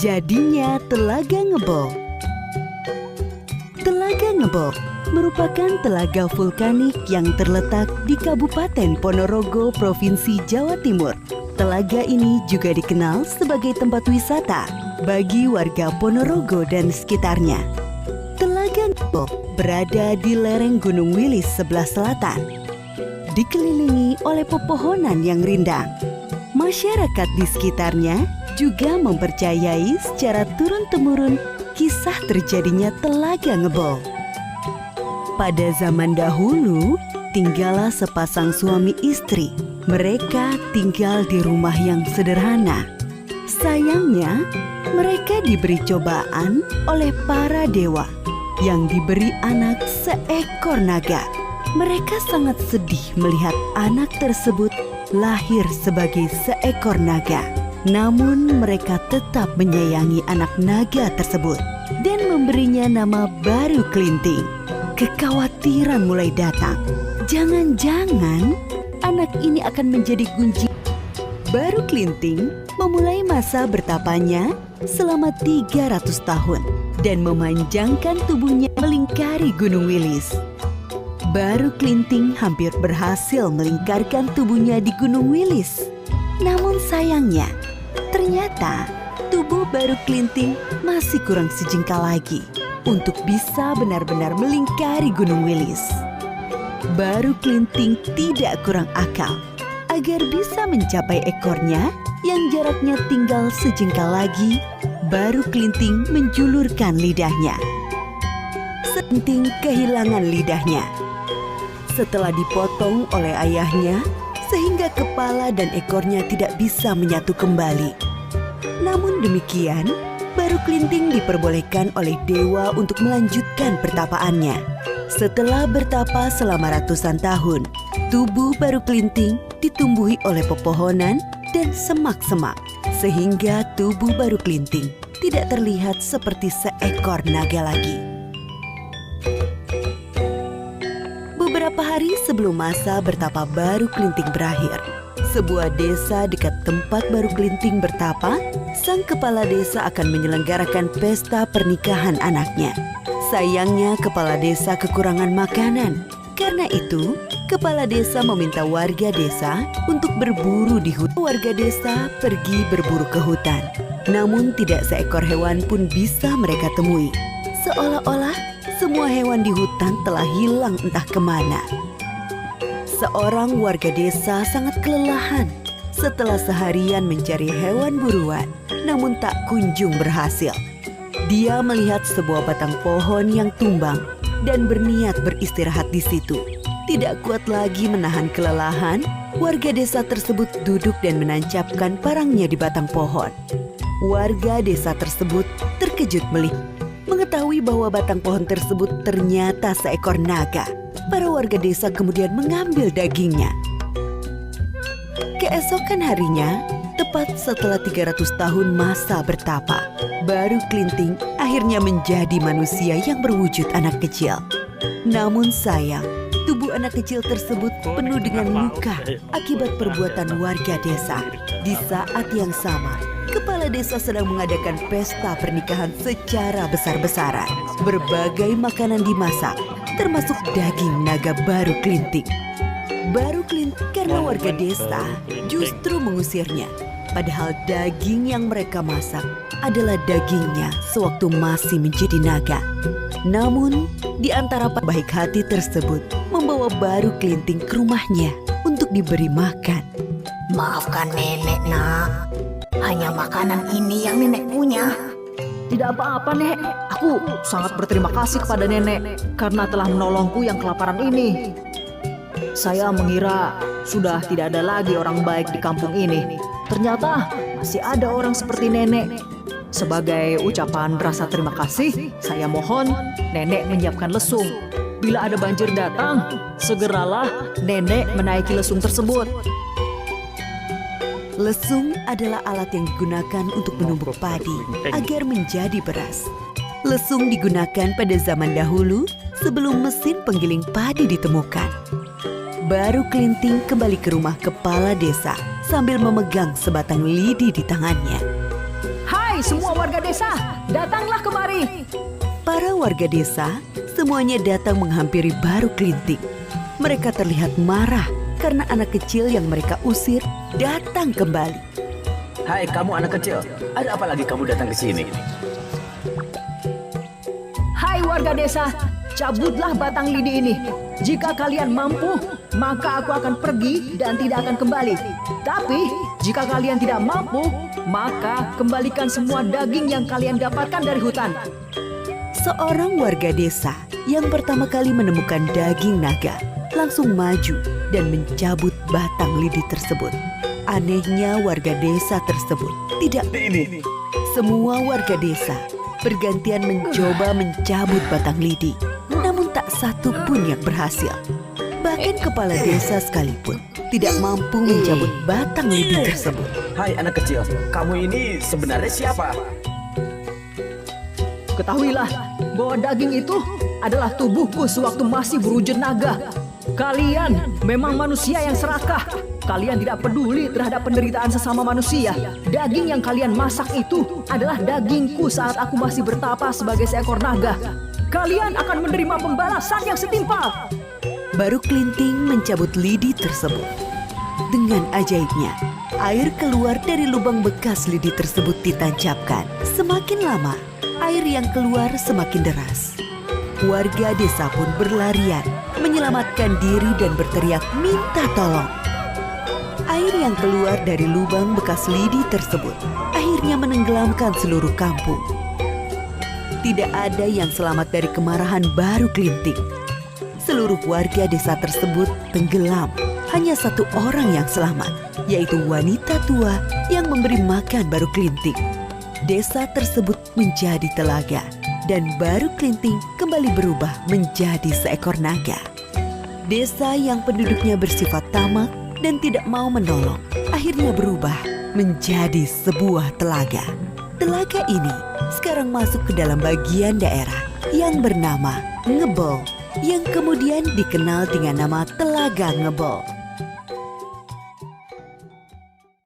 Jadinya Telaga Ngebol. Telaga Ngebol merupakan telaga vulkanik yang terletak di Kabupaten Ponorogo, Provinsi Jawa Timur. Telaga ini juga dikenal sebagai tempat wisata bagi warga Ponorogo dan sekitarnya. Telaga Ngebol berada di lereng Gunung Wilis sebelah selatan, dikelilingi oleh pepohonan yang rindang. Masyarakat di sekitarnya juga mempercayai secara turun-temurun kisah terjadinya Telaga Ngebol. Pada zaman dahulu, tinggallah sepasang suami istri. Mereka tinggal di rumah yang sederhana. Sayangnya, mereka diberi cobaan oleh para dewa yang diberi anak seekor naga. Mereka sangat sedih melihat anak tersebut lahir sebagai seekor naga. Namun mereka tetap menyayangi anak naga tersebut dan memberinya nama Baru Klinting. Kekhawatiran mulai datang. Jangan-jangan anak ini akan menjadi kunci. Baru Klinting memulai masa bertapanya selama 300 tahun dan memanjangkan tubuhnya melingkari Gunung Wilis. Baru Klinting hampir berhasil melingkarkan tubuhnya di Gunung Wilis. Namun sayangnya, ternyata tubuh Baru Klinting masih kurang sejengkal lagi untuk bisa benar-benar melingkari Gunung Wilis. Baru Klinting tidak kurang akal. Agar bisa mencapai ekornya yang jaraknya tinggal sejengkal lagi, Baru Klinting menjulurkan lidahnya. Klinting kehilangan lidahnya. Setelah dipotong oleh ayahnya, sehingga kepala dan ekornya tidak bisa menyatu kembali. Namun demikian, Baru Klinting diperbolehkan oleh dewa untuk melanjutkan pertapaannya. Setelah bertapa selama ratusan tahun, tubuh Baru Klinting ditumbuhi oleh pepohonan dan semak-semak, sehingga tubuh Baru Klinting tidak terlihat seperti seekor naga lagi. Beberapa hari sebelum masa bertapa Baru Klinting berakhir, sebuah desa dekat tempat Baru Klinting bertapa, sang kepala desa akan menyelenggarakan pesta pernikahan anaknya. Sayangnya kepala desa kekurangan makanan. Karena itu, kepala desa meminta warga desa untuk berburu di hutan. Warga desa pergi berburu ke hutan. Namun tidak seekor hewan pun bisa mereka temui. Seolah-olah semua hewan di hutan telah hilang entah kemana. Seorang warga desa sangat kelelahan setelah seharian mencari hewan buruan, namun tak kunjung berhasil. Dia melihat sebuah batang pohon yang tumbang dan berniat beristirahat di situ. Tidak kuat lagi menahan kelelahan, warga desa tersebut duduk dan menancapkan parangnya di batang pohon. Warga desa tersebut terkejut mengetahui bahwa batang pohon tersebut ternyata seekor naga. Para warga desa kemudian mengambil dagingnya. Keesokan harinya, tepat setelah 300 tahun masa bertapa, Baru Klinting akhirnya menjadi manusia yang berwujud anak kecil. Namun sayang, tubuh anak kecil tersebut penuh dengan luka akibat perbuatan warga desa. Di saat yang sama, kepala desa sedang mengadakan pesta pernikahan secara besar-besaran. Berbagai makanan dimasak, termasuk daging naga Baru Klinting. Baru Klinting karena warga desa justru mengusirnya. Padahal daging yang mereka masak adalah dagingnya sewaktu masih menjadi naga. Namun, di antara baik hati tersebut membawa Baru Klinting ke rumahnya untuk diberi makan. Maafkan nenek, nak. Hanya makanan ini yang nenek punya. Tidak apa-apa, Nek. Aku sangat berterima kasih kepada nenek karena telah menolongku yang kelaparan ini. Saya mengira sudah tidak ada lagi orang baik di kampung ini. Ternyata masih ada orang seperti nenek. Sebagai ucapan rasa terima kasih, saya mohon nenek menyiapkan lesung. Bila ada banjir datang, segeralah nenek menaiki lesung tersebut. Lesung adalah alat yang digunakan untuk menumbuk padi agar menjadi beras. Lesung digunakan pada zaman dahulu sebelum mesin penggiling padi ditemukan. Baru Klinting kembali ke rumah kepala desa sambil memegang sebatang lidi di tangannya. Hai semua warga desa, datanglah kemari. Para warga desa semuanya datang menghampiri Baru Klinting. Mereka terlihat marah karena anak kecil yang mereka usir datang kembali. Hai kamu anak kecil, ada apa lagi kamu datang ke sini? Hai warga desa, cabutlah batang lidi ini. Jika kalian mampu, maka aku akan pergi dan tidak akan kembali. Tapi jika kalian tidak mampu, maka kembalikan semua daging yang kalian dapatkan dari hutan. Seorang warga desa yang pertama kali menemukan daging naga langsung maju dan mencabut batang lidi tersebut. Anehnya warga desa tersebut tidak. Semua warga desa bergantian mencoba mencabut batang lidi, namun tak satu pun yang berhasil. Bahkan kepala desa sekalipun tidak mampu mencabut batang lidi tersebut. Hai anak kecil, kamu ini sebenarnya siapa? Ketahuilah bahwa daging itu adalah tubuhku sewaktu masih berwujud naga. Kalian memang manusia yang serakah. Kalian tidak peduli terhadap penderitaan sesama manusia. Daging yang kalian masak itu adalah dagingku saat aku masih bertapa sebagai seekor naga. Kalian akan menerima pembalasan yang setimpal. Baru Klinting mencabut lidi tersebut. Dengan ajaibnya, air keluar dari lubang bekas lidi tersebut ditancapkan. Semakin lama, air yang keluar semakin deras. Warga desa pun berlarian, menyelamatkan diri dan berteriak minta tolong. Air yang keluar dari lubang bekas lidi tersebut akhirnya menenggelamkan seluruh kampung. Tidak ada yang selamat dari kemarahan Baru Klinting. Seluruh warga desa tersebut tenggelam. Hanya satu orang yang selamat, yaitu wanita tua yang memberi makan Baru Klinting. Desa tersebut menjadi telaga, dan Baru Klinting kembali berubah menjadi seekor naga. Desa yang penduduknya bersifat tamak dan tidak mau menolong, akhirnya berubah menjadi sebuah telaga. Telaga ini sekarang masuk ke dalam bagian daerah yang bernama Ngebol, yang kemudian dikenal dengan nama Telaga Ngebol.